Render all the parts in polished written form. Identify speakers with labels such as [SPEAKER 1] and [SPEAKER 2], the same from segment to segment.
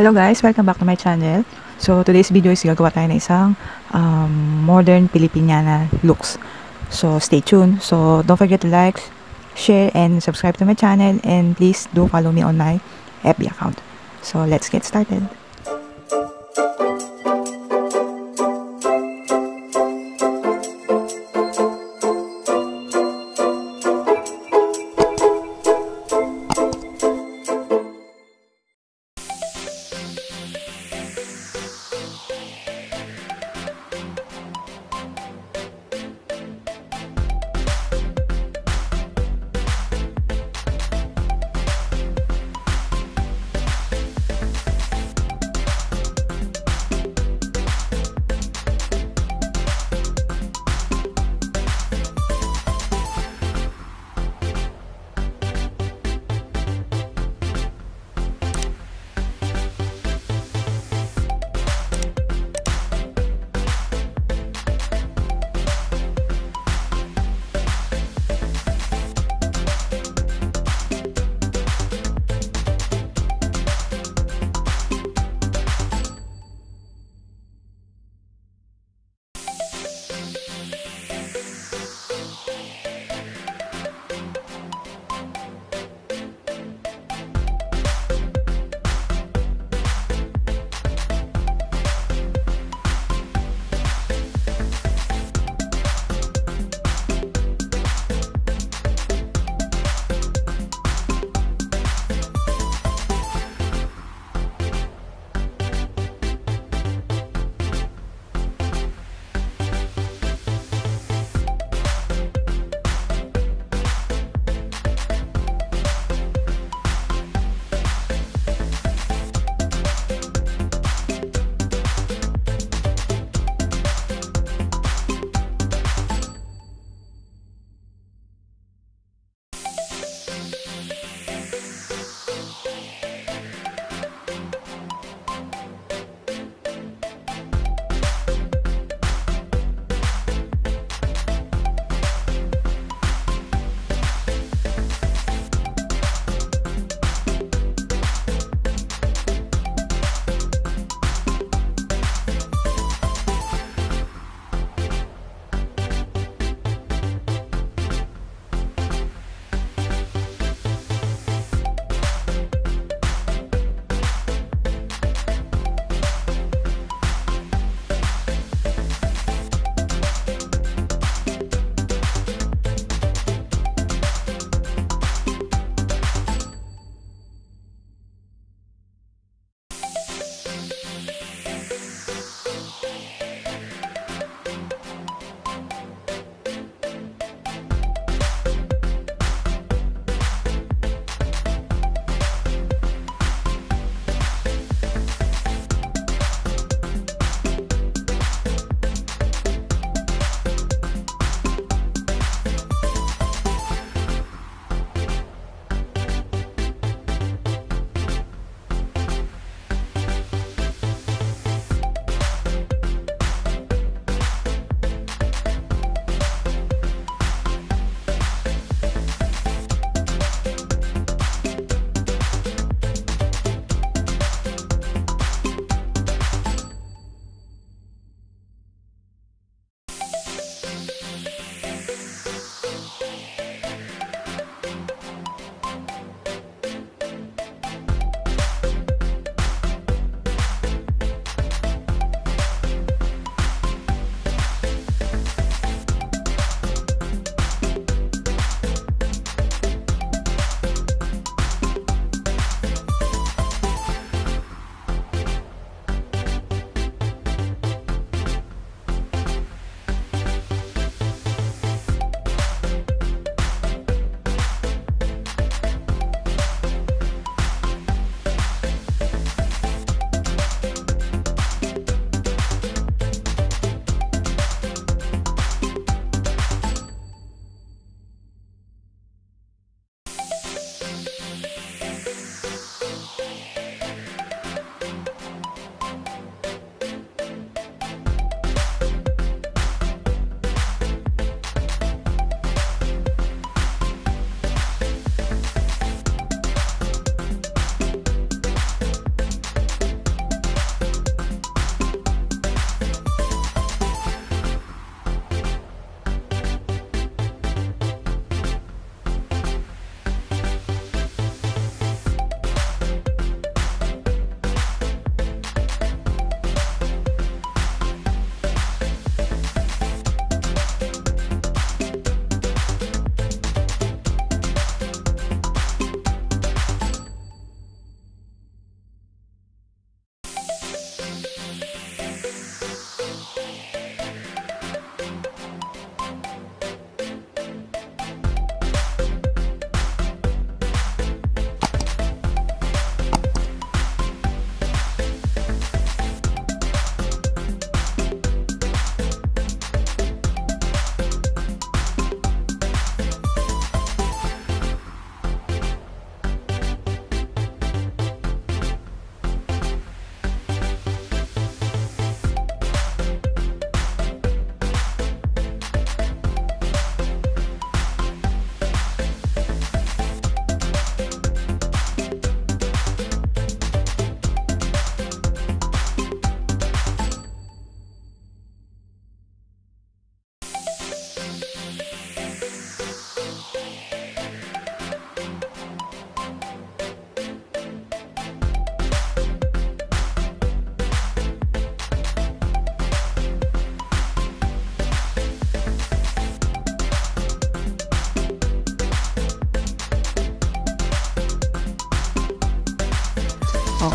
[SPEAKER 1] Hello guys! Welcome back to my channel. So today's video is gagawa tayo ng isang modern Filipiniana looks. So stay tuned. So don't forget to like, share, and subscribe to my channel. And please do follow me on my FB account. So let's get started.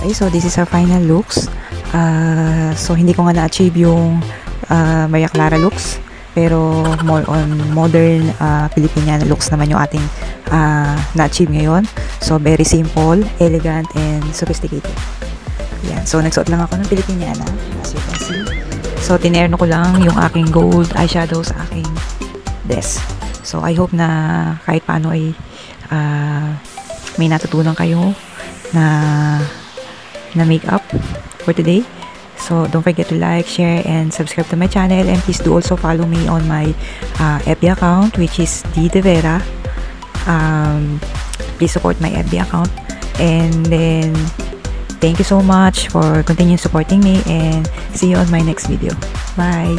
[SPEAKER 1] guys, so this is our final looks. So hindi ko nga na-achieve yung Maria Clara looks, pero more on modern Filipiniana looks naman yung ating na-achieve ngayon. So very simple, elegant, and sophisticated. Yan. So nagsuot lang ako ng Filipiniana, as you can see. So tinerno ko lang yung aking gold eyeshadow sa aking dress. So I hope na kahit paano ay may natutunan kayo na makeup for today. So don't forget to like, share, and subscribe to my channel, and please do also follow me on my FB account, which is D De Vera. Please support my FB account, and then thank you so much for continuing supporting me, and see you on my next video. Bye.